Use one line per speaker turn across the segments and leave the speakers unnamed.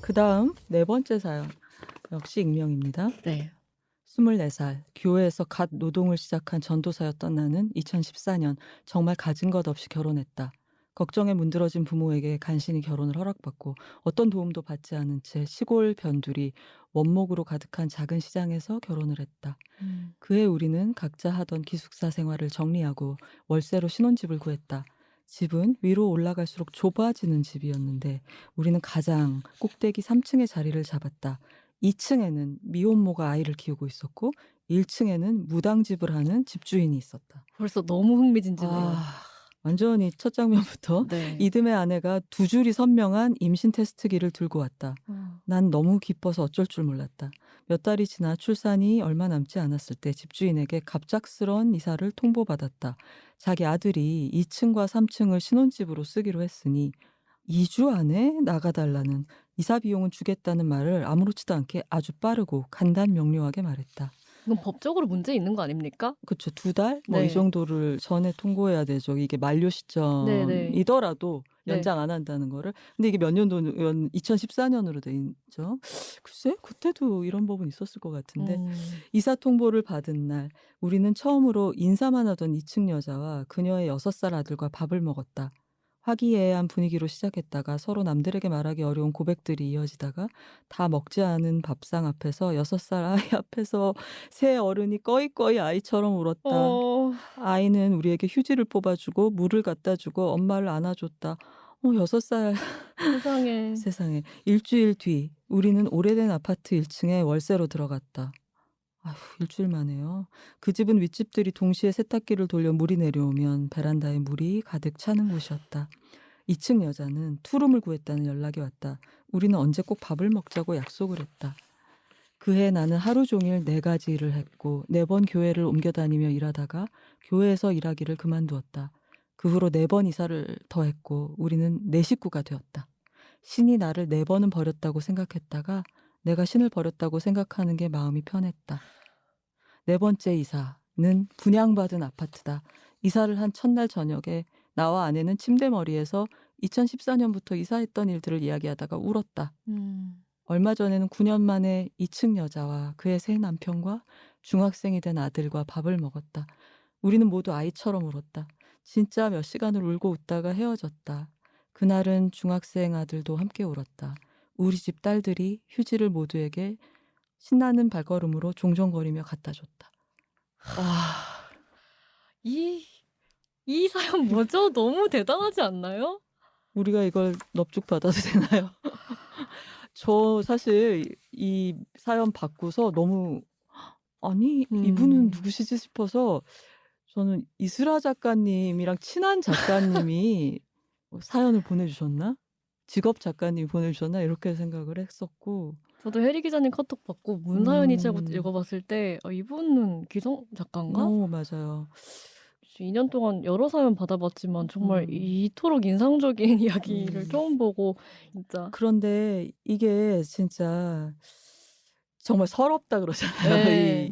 그다음 네 번째 사연. 역시 익명입니다.
네.
24살 교회에서 갓 노동을 시작한 전도사였던 나는 2014년 정말 가진 것 없이 결혼했다. 걱정에 문드러진 부모에게 간신히 결혼을 허락받고 어떤 도움도 받지 않은 채 시골 변두리 원목으로 가득한 작은 시장에서 결혼을 했다.
음.
그해 우리는 각자 하던 기숙사 생활을 정리하고 월세로 신혼집을 구했다. 집은 위로 올라갈수록 좁아지는 집이었는데 우리는 가장 꼭대기 3층의 자리를 잡았다. 2층에는 미혼모가 아이를 키우고 있었고 1층에는 무당집을 하는 집주인이 있었다.
벌써 너무 흥미진진해요.
아, 완전히 첫 장면부터
네.
이듬해 아내가 두 줄이 선명한 임신 테스트기를 들고 왔다.
어.
난 너무 기뻐서 어쩔 줄 몰랐다. 몇 달이 지나 출산이 얼마 남지 않았을 때 집주인에게 갑작스런 이사를 통보받았다. 자기 아들이 2층과 3층을 신혼집으로 쓰기로 했으니 2주 안에 나가달라는 이사 비용은 주겠다는 말을 아무렇지도 않게 아주 빠르고 간단 명료하게 말했다.
이건 법적으로 문제 있는 거 아닙니까?
그쵸. 2달? 뭐 이
네.
정도를 전에 통보해야 되죠. 이게 만료
네네.
시점이더라도
네.
연장 안 한다는 거를. 근데 이게 몇 년도면 2014년으로 돼 있죠. 글쎄 그때도 이런 법은 있었을 것 같은데 이사 통보를 받은 날 우리는 처음으로 인사만 하던 2층 여자와 그녀의 6살 아들과 밥을 먹었다. 화기애애한 분위기로 시작했다가 서로 남들에게 말하기 어려운 고백들이 이어지다가 다 먹지 않은 밥상 앞에서 6살 아이 앞에서 새 어른이 꺼이꺼이 아이처럼 울었다.
어.
아이는 우리에게 휴지를 뽑아주고 물을 갖다 주고 엄마를 안아줬다. 6살
세상에.
세상에. 일주일 뒤 우리는 오래된 아파트 1층에 월세로 들어갔다. 아휴, 일주일 만에요. 그 집은 윗집들이 동시에 세탁기를 돌려 물이 내려오면 베란다에 물이 가득 차는 곳이었다. 2층 여자는 투룸을 구했다는 연락이 왔다. 우리는 언제 꼭 밥을 먹자고 약속을 했다. 그해 나는 하루 종일 4가지 일을 했고 4번 교회를 옮겨 다니며 일하다가 교회에서 일하기를 그만두었다. 그 후로 4번 이사를 더 했고 우리는 4식구가 되었다. 신이 나를 4번은 버렸다고 생각했다가 내가 신을 버렸다고 생각하는 게 마음이 편했다. 4번째 이사는 분양받은 아파트다. 이사를 한 첫날 저녁에 나와 아내는 침대머리에서 2014년부터 이사했던 일들을 이야기하다가 울었다. 얼마 전에는 9년 만에 2층 여자와 그의 새 남편과 중학생이 된 아들과 밥을 먹었다. 우리는 모두 아이처럼 울었다. 진짜 몇 시간을 울고 웃다가 헤어졌다. 그날은 중학생 아들도 함께 울었다. 우리 집 딸들이 휴지를 모두에게 신나는 발걸음으로 종종거리며 갖다 줬다. 아,
이 사연 뭐죠? 너무 대단하지 않나요?
우리가 이걸 넙죽 받아도 되나요? 저 사실 이 사연 받고서 너무 아니 이분은 누구시지 싶어서 저는 이슬아 작가님이랑 친한 작가님이 사연을 보내주셨나? 직업 작가님이 보내주셨나? 이렇게 생각을 했었고
저도 혜리 기자님 카톡 받고 문사연이지 하고 읽어봤을 때 이분은 기성 작가인가?
맞아요.
2년 동안 여러 사연 받아봤지만 정말
음.
이토록 인상적인 이야기를
음.
처음 보고 진짜
그런데 이게 진짜 정말 서럽다 그러잖아요.
네.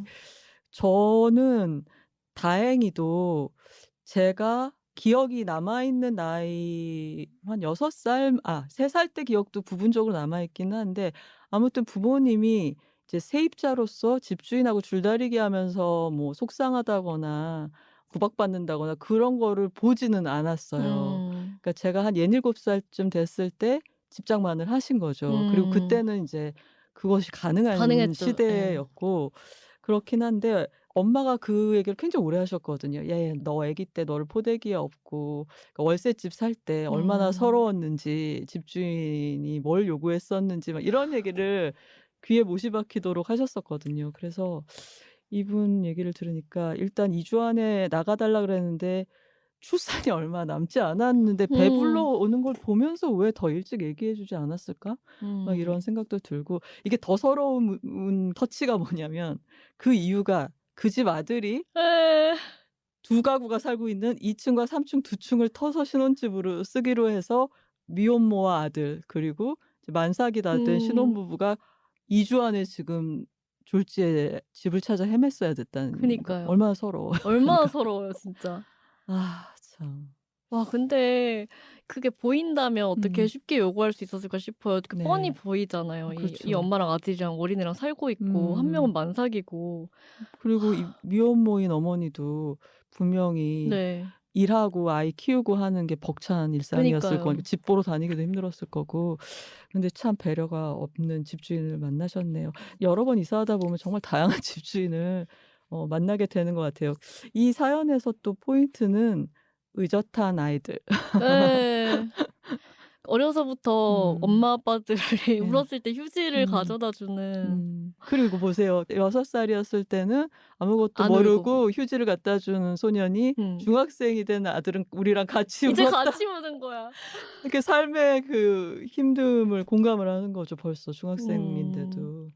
저는 다행히도 제가 기억이 남아있는 나이 한 3살 때 기억도 부분적으로 남아있기는 한데 아무튼 부모님이 이제 세입자로서 집주인하고 줄다리기 하면서 뭐 속상하다거나 구박받는다거나 그런 거를 보지는 않았어요.
음.
그러니까 제가 한 6-7살쯤 됐을 때 집장만을 하신 거죠. 그리고
음.
그때는 인제 그것이 가능한
가능했죠. 예.
시대였고 그렇긴 한데 엄마가 그 얘기를 굉장히 오래 하셨거든요. "얘 너 아기 때 너를 포대기에 업고 그러니까 월세집 살 때 얼마나 서러웠는지 집주인이 뭘 요구했었는지." 막 이런 얘기를 귀에 못이 박히도록 하셨었거든요. 그래서 이분 얘기를 들으니까 일단 2주 안에 나가 달라 그랬는데 출산이 얼마 남지 않았는데 배불러
음.
오는 걸 보면서 '왜 더 일찍 얘기해 주지 않았을까?' 막 이런 생각도 들고 이게 더 서러운 터치가 뭐냐면 그 이유가 그 집 아들이
예.
두 가구가 살고 있는 2 층과 3층 두 층을 터서 신혼집으로 쓰기로 해서 미혼모와 아들 그리고 이제 만삭이 다 된
음.
신혼부부가 2주 안에 지금 졸지에 집을 찾아 헤맸어야 됐다는 거
그니까요.
얼마나 서러워요.
얼마나
그러니까
서러워요 진짜.
아 참.
와 근데 그게 보인다면 어떻게
음.
쉽게 요구할 수 있었을까 싶어요. 그 뻔히
네.
보이잖아요. 이
그렇죠.
엄마랑 아들이랑 어린애랑 살고 있고 한
음.
명은 만삭이고.
그리고 이 미혼모인 어머니도 분명히
네.
일하고 아이 키우고 하는 게 벅찬 일상이었을 거니까
그니까요.
집 보러 다니기도 힘들었을 거고. 근데 참 배려가 없는 집주인을 만나셨네요. 여러 번 이사하다 보면 정말 다양한 집주인을 만나게 되는 것 같아요. 이 사연에서 또 포인트는 의젓한 아이들.
예. 어려서부터
음.
엄마 아빠들이
네.
울었을 때 휴지를
음.
가져다 주는
그리고 보세요. 6 살이었을 때는 아무것도
안 울고.
모르고 휴지를 갖다 주는 소년이
음.
중학생이 된 아들은 우리랑 같이
이제
울었다.
같이 우는 거야.
이렇게 삶의 그 힘듦을 공감을 하는 거죠, 벌써
음.
중학생인데도.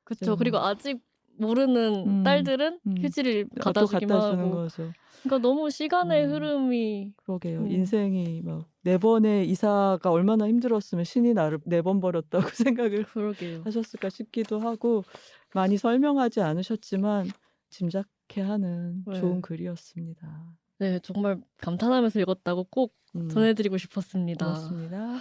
그쵸.
좀
그리고 아직 모르는
음.
딸들은
음.
휴지를
또
갖다
갖다
주기만
주는
하고.
거죠.
그러니까 너무 시간의
어
흐름이
그러게요.
음
인생이 막 4 번의 이사가 얼마나 힘들었으면 신이 나를 4번 버렸다고 생각을
그러게요.
하셨을까 싶기도 하고 많이 설명하지 않으셨지만 짐작케 하는 좋은
네.
글이었습니다.
네. 정말 감탄하면서 읽었다고 꼭
음
전해 드리고 싶었습니다.
고맙습니다.